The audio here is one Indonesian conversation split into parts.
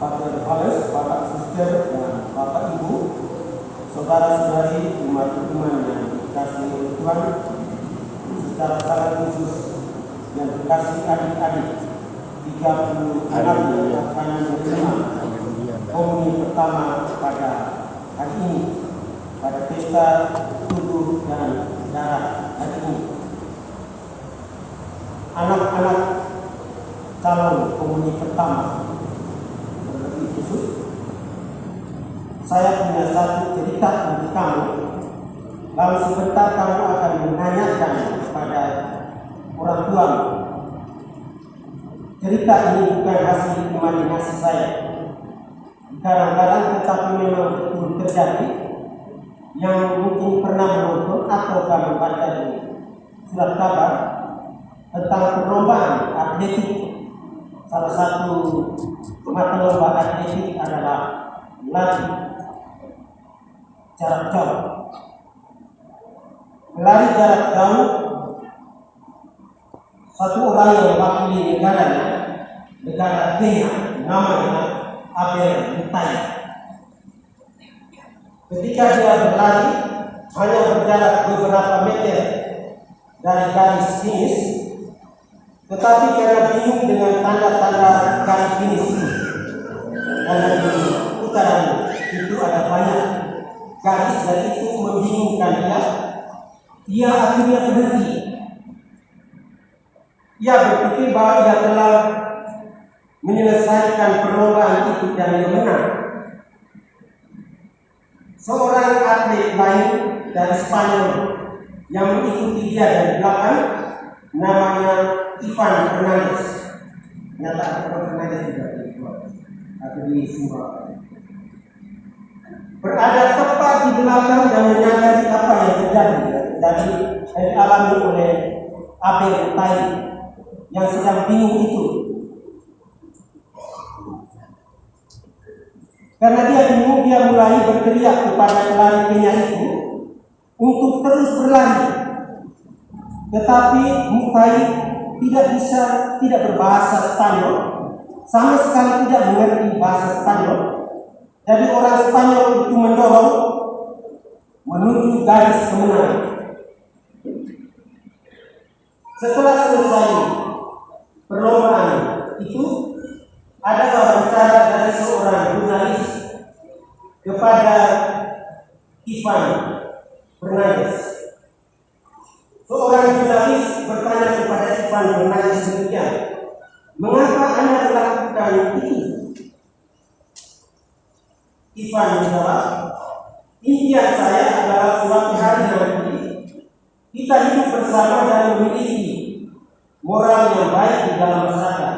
Pater Vales, Bapak Suster, dan Bapak Ibu, saudara-saudari umat Tuhan yang dikasihi oleh Tuhan, secara sangat khusus yang dikasihi adik-adik 36 yang akan menerima komuni pertama pada hari ini, pada pesta tubuh dan darah hari ini. Anak-anak calon komuni pertama, lebih khusus, saya punya satu cerita untuk kamu. Lalu sebentar kamu akan menanyakan kepada orang tuamu. Cerita ini bukan hasil imajinasi saya. Kadang-kadang tetapi memang betul terjadi, yang mungkin pernah menonton atau kamu baca di surat kabar tentang perlombaan atletik. Salah satu mata lomba atletik adalah lari jarak jauh. Melari jarak jauh, satu orang yang mewakili negaranya, negara Kenya, namanya Abel Mutai. Ketika dia berlari hanya berjarak beberapa meter dari garis finish, tetapi karena bingung dengan tanda-tanda garis finish ini, karena di putaran itu ada banyak garis dan itu membingungkan dia akhirnya berhenti. Ia berpikir bahwa ia telah menyelesaikan perlombaan itu dan ia menang. Seorang atlet lain dari Spanyol yang mengikuti dia dari belakang, namanya Ivan Fernandez. Nyata Ivan Fernandez juga atau di Sumba. Berada tepat di belakang dan menyadari apa yang terjadi yang dialami oleh Abel Mutai yang sedang bingung itu. Karena dia bingung, dia mulai berteriak kepada pelari Kenya itu untuk terus berlari. Tetapi Mutai tidak berbahasa Spanyol, sama sekali tidak mengerti bahasa Spanyol. Jadi orang Spanyol itu mendorong menuju garis kemenangan. Setelah selesai perlombaan itu, ada wawancara dari seorang jurnalis kepada Ivan Fernandez. Seorang jurnalis bertanya kepada Ivan Fernandez demikian, mengapa Anda melakukan itu? Ivan menjawab, impian saya adalah suatu hari nanti kita hidup bersama dan memiliki moral yang baik di dalam masyarakat.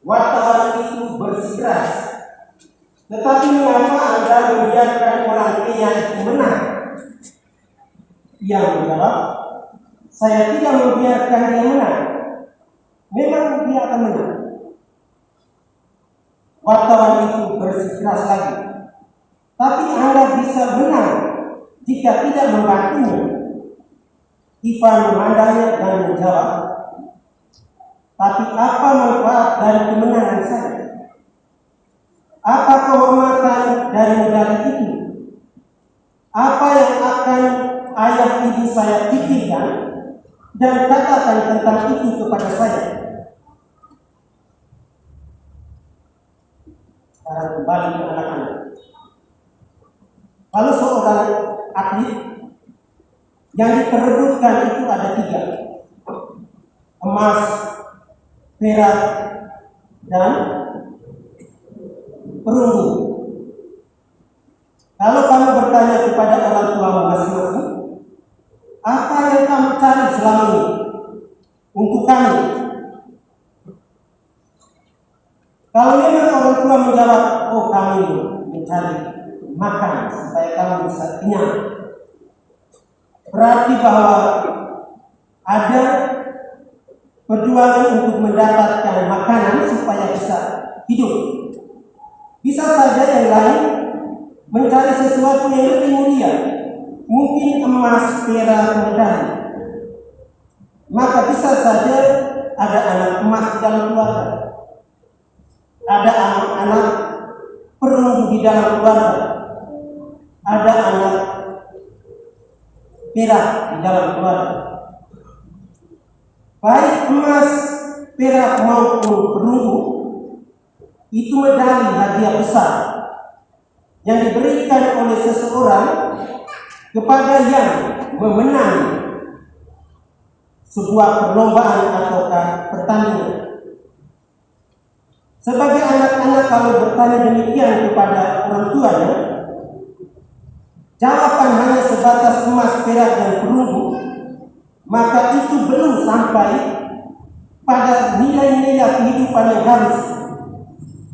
Wartawan itu bersikeras, tetapi mengapa Anda membiarkan orang Kenya itu menang? Ia menjawab, saya tidak membiarkan dia menang. Memang dia akan menang. Wartawan itu bersikeras lagi, tapi Anda bisa menang jika tidak membantunya. Ivan memandangnya dan menjawab, tapi apa manfaat dari kemenangan saya? Apa kehormatan dari medali itu? Apa yang akan ayah ibu saya pikirkan dan katakan tentang itu kepada saya? Sekarang kembali ke anak-anak. Kalau seorang atlet yang diperebutkan itu ada 3, emas, perak, dan perunggu. Kalau kamu bertanya kepada orang tuamu masing-masing, apa yang kamu cari selama ini untuk kami? Kalau memang orang tua menjawab, oh kami mencari makan supaya kamu bisa kenyang, berarti bahwa ada perjuangan untuk mendapatkan makanan supaya bisa hidup. Bisa saja yang lain mencari sesuatu yang lebih mulia, mungkin emas, perak, medali. Maka bisa saja ada anak emas dalam keluarga, ada anak-anak perunggu di dalam keluarga, ada anak perak di dalam keluarga. Baik emas, perak maupun perunggu itu medali hadiah besar yang diberikan oleh seseorang kepada yang memenang sebuah perlombaan atau pertandingan. Sebagai anak-anak kalau bertanya demikian kepada orang tuanya, jawaban hanya sebatas emas, perak, dan perunggu, maka itu belum sampai pada nilai-nilai kehidupan yang harus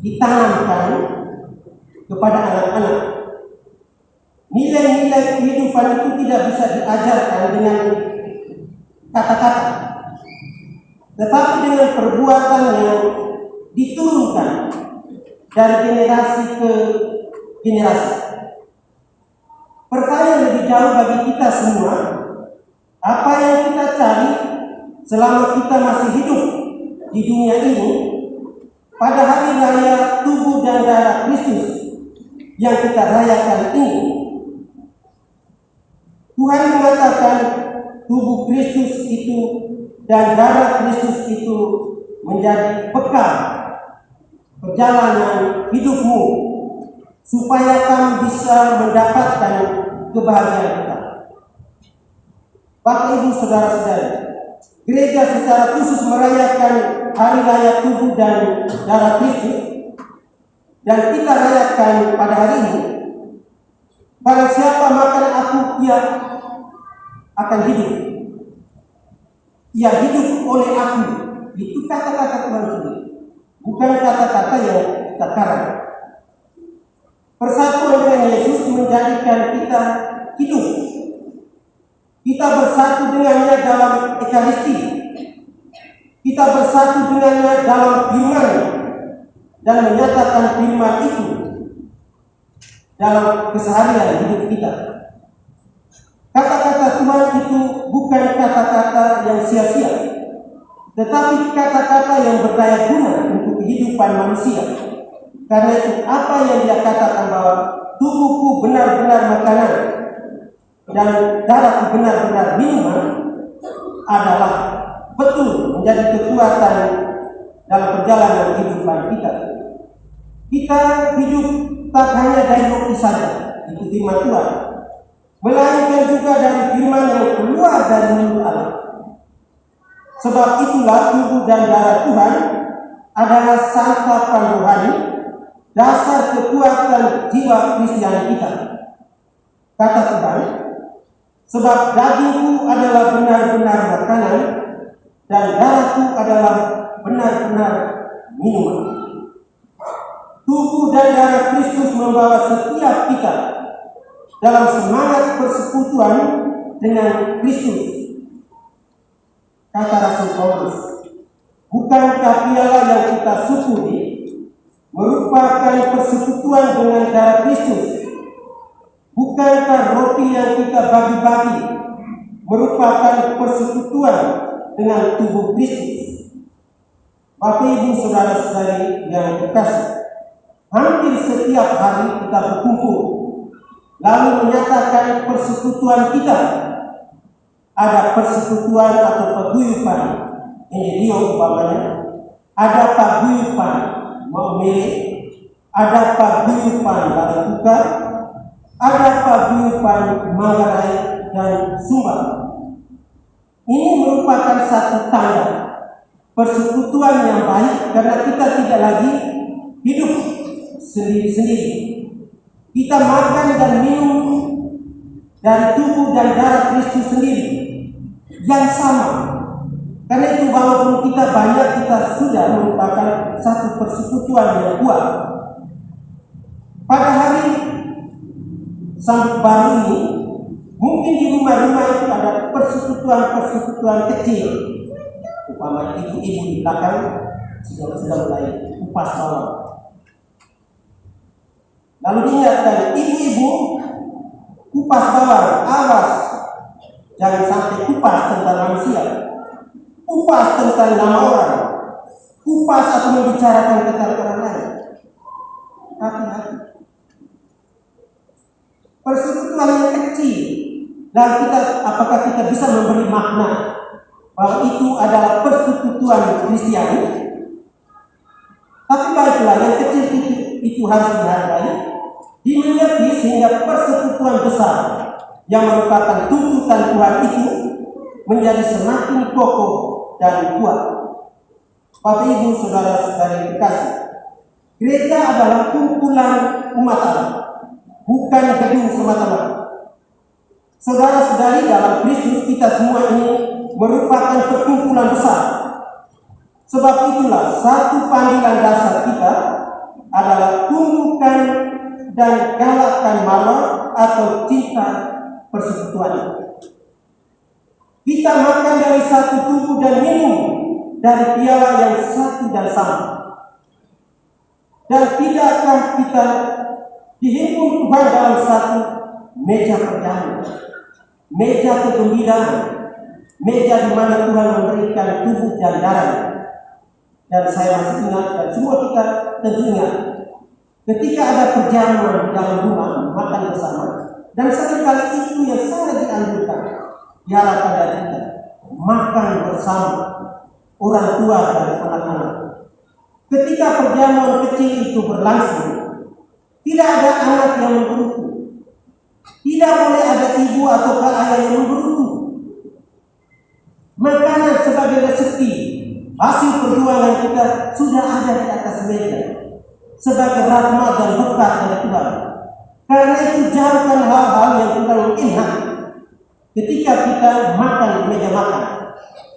ditanamkan kepada anak-anak. Nilai-nilai kehidupan itu tidak bisa diajarkan dengan kata-kata, tetapi dengan perbuatan yang diturunkan dari generasi ke generasi. Pertanyaan lebih jauh bagi kita semua, apa yang kita cari selama kita masih hidup di dunia ini pada hari raya tubuh dan darah Kristus yang kita rayakan ini? Tuhan mengatakan tubuh Kristus itu dan darah Kristus itu menjadi bekal perjalanan hidupmu supaya kamu bisa mendapatkan kebahagiaan kita. Bapak Ibu saudara-saudari, gereja secara khusus merayakan hari raya tubuh dan darah Kristus, dan kita rayakan pada hari ini. Barang siapa makan aku, ia akan hidup. Ia hidup oleh aku. Itu kata-kata Tuhan sendiri, bukan kata-kata yang kita karang. Persatuan dengan Yesus menjadikan kita hidup. Kita bersatu dengannya dalam Ekaristi. Kita bersatu dengannya dalam firman dan menyatakan firman itu dalam keseharian hidup kita. Kata-kata Tuhan itu bukan kata-kata yang sia-sia, tetapi kata-kata yang berdaya guna untuk kehidupan manusia. Karena itu apa yang dia katakan bahwa tubuhku benar-benar makanan dan darahku benar-benar minuman adalah betul menjadi kekuatan dalam perjalanan kehidupan kita. Kita hidup tak hanya dari roti saja, itu firman Tuhan, melainkan juga dari firman yang keluar dari mulut Allah. Sebab itulah tubuh dan darah Tuhan adalah santapan rohani, dasar kekuatan jiwa Kristiani kita. Kata Tuhan, sebab dagingku adalah benar-benar makanan dan darahku adalah benar-benar minuman. Tubuh dan darah Kristus membawa setiap kita dalam semangat persekutuan dengan Kristus. Kata Rasul Paulus, bukankah piala yang kita syukuri merupakan persekutuan dengan darah Kristus? Bukankah roti yang kita bagi-bagi merupakan persekutuan dengan tubuh Kristus? Bapak Ibu saudara-saudari yang terkasih, hampir setiap hari kita berkumpul lalu menyatakan persekutuan kita. Ada persekutuan atau paguyupan ini dia umpamanya, ada paguyupan memilih, ada paguyupan Balatukar, ada paguyupan Manggarai dan Sumbar. Ini merupakan satu tanda persekutuan yang baik karena kita tidak lagi hidup sendiri-sendiri. Kita makan dan minum dari tubuh dan darah Kristus sendiri yang sama. Karena itu walaupun kita banyak, kita sudah merupakan satu persekutuan yang kuat. Pada hari Sambut Baru ini, mungkin di rumah-rumah itu ada persekutuan-persekutuan kecil. Umpama ibu-ibu di belakang sedang mulai kupas bawang. Lalu diingatkan, ibu-ibu kupas bawang, awas jangan sampai kupas tentang manusia, kupas tentang nama orang, kupas atau membicarakan tentang orang lain. hati-hati. Persekutuan yang kecil, dan apakah kita bisa memberi makna bahwa itu adalah persekutuan Kristiani? Tapi baiklah, yang kecil itu harus dihargai, dimengerti sehingga persekutuan besar yang merupakan tuntutan Tuhan itu menjadi semakin kokoh dan kuat. Bapak Ibu saudara-saudari terkasih, gereja adalah kumpulan umat Allah, bukan gedung semata-mata. Saudara-saudari dalam Kristus, kita semua ini merupakan perkumpulan besar. Sebab itulah satu panggilan dasar kita adalah tumbuhkan dan galakkan mawar atau cinta persekutuan. Kita makan dari satu tubuh dan minum dari piala yang satu dan sama. Dan tidakkah kita dihimpun Tuhan dalam satu meja perjamuan, meja kegembiraan, meja di mana Tuhan memberikan tubuh dan darah. Dan saya masih ingat, dan semua kita tentu ingat, ketika ada perjamuan di dalam rumah, makan bersama, dan seringkali itu yang sangat dianjurkan, diharapkan dari kita, makan bersama orang tua dan anak-anak. Ketika perjamuan kecil itu berlangsung, tidak ada anak yang menggerutu, tidak boleh ada ibu atau ayah yang menggerutu. Makanan sebagai rezeki, hasil perjuangan kita sudah ada di atas meja sebagai rahmat dan berkat dari Tuhan. Karena itu jauhkan hal-hal yang kurang enak ketika kita makan di meja makan.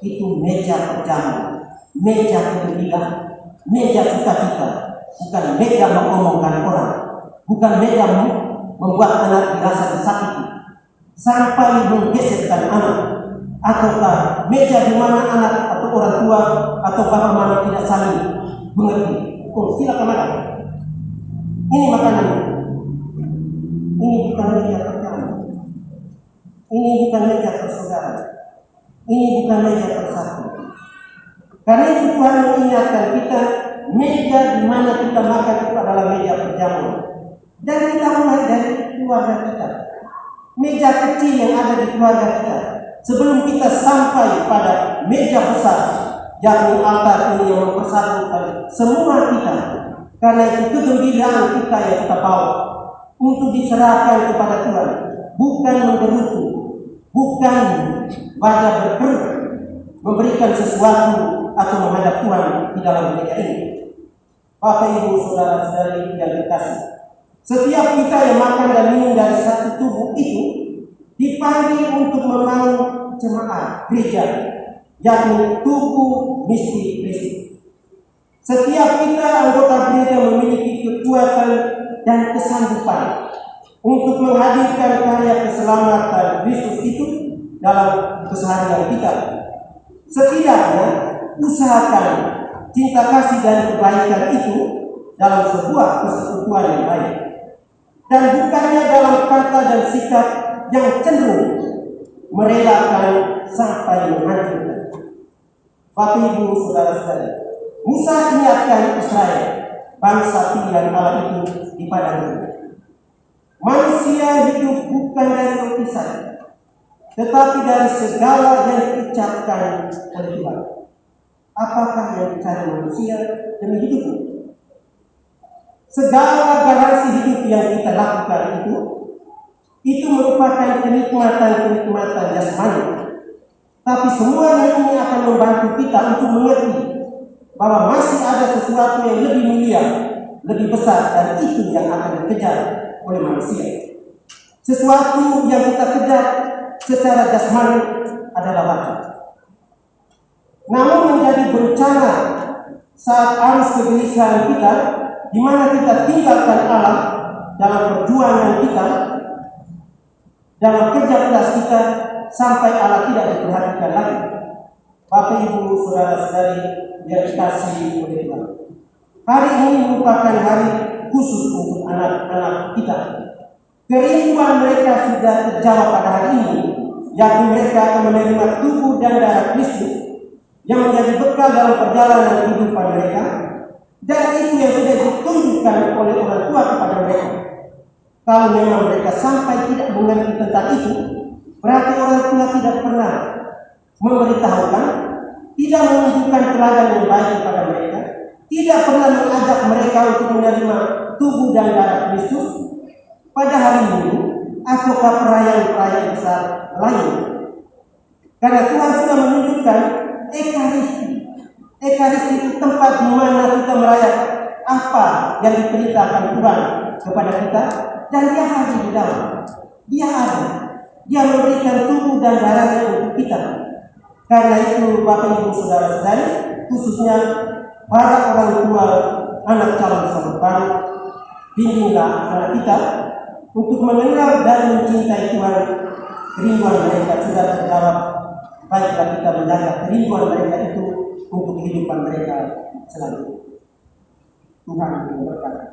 Itu meja perjamuan, meja kegembiraan, meja sukacita, bukan meja mengomongkan orang, bukan meja membuat anak dirasa disakiti sampai menggeserkan anak, ataukah meja di mana anak atau orang tua atau bapak mama tidak saling mengerti. Oh, silakan makan. Ini makanan. Ini bukan meja perjamuan. Ini bukan meja persaudaraan. Ini bukan meja persatu. Karena itu Tuhan mengingatkan kita, meja di mana kita makan itu adalah meja perjamuan. Dan kita mulai dari keluarga kita. Meja kecil yang ada di keluarga kita. Sebelum kita sampai pada meja besar, yakni altar ini yang mempersatukan semua kita. Karena itu kegembiraan kita yang kita bawa untuk diserahkan kepada Tuhan, bukan menggerutu, bukan pada berkerut memberikan sesuatu atau menghadap Tuhan di dalam gereja ini. Bapak Ibu saudara-saudari yang terkasih, setiap kita yang makan dan minum dari satu tubuh itu dipanggil untuk membangun jemaat gereja, yakni tubuh misteri Kristus. Setiap kita anggota gereja memiliki kekuatan dan kesanggupan untuk menghadirkan karya keselamatan Kristus itu dalam keseharian kita. Setidaknya usahakan cinta kasih dan kebaikan itu dalam sebuah persekutuan yang baik, dan bukannya dalam kata dan sikap yang cenderung merelakan sampai menghancurkan. Bapak Ibu saudara-saudari, Musa ingatkan Israel, bangsa pilihan Allah itu di padang gurun. Manusia hidup bukan dari roti saja, tetapi dari segala yang diucapkan oleh Tuhan. Apakah yang dicari manusia demi hidupmu? Segala garansi hidup yang kita lakukan itu merupakan kenikmatan jasmani. Tapi semuanya ini akan membantu kita untuk mengerti bahwa masih ada sesuatu yang lebih mulia, lebih besar, dan itu yang akan dikejar oleh manusia. Sesuatu yang kita kejar secara jasmani adalah waktu. Namun menjadi bencana saat arus kegelisahan kita, di mana kita tinggalkan Allah dalam perjuangan kita, dalam kerja keras kita, sampai Allah tidak diperhatikan lagi. Bapak Ibu saudara-saudari yang dikasihi oleh Tuhan, hari ini merupakan hari khusus untuk anak-anak kita. Kerinduan mereka sudah terjawab pada hari ini, yakni mereka akan menerima tubuh dan darah Kristus yang menjadi bekal dalam perjalanan kehidupan mereka, dan itu yang sudah ditunggu ditunjukkan oleh orang tua kepada mereka. Kalau memang mereka sampai tidak mengerti tentang itu, berarti orang tua tidak pernah memberitahukan, tidak menunjukkan teladan yang baik kepada mereka, tidak pernah mengajak mereka untuk menerima tubuh dan darah Kristus pada hari Minggu ataukah perayaan-perayaan besar lain. Karena Tuhan sudah menunjukkan Ekaristi. Ekaristi itu tempat di mana kita merayakan apa yang diperintahkan Tuhan kepada kita, dan Dia hadir di dalam. Dia ada. Dia memberikan tubuh dan darahnya untuk kita. Karena itu Bapak Ibu Saudara-saudari, khususnya para orang tua anak calon sambut baru, bimbinglah anak kita untuk mengenal dan mencintai Tuhan. Kerinduan mereka sudah terjawab. Baiklah kita menjaga kerinduan mereka itu untuk kehidupan mereka selanjutnya. Tuhan memberkati.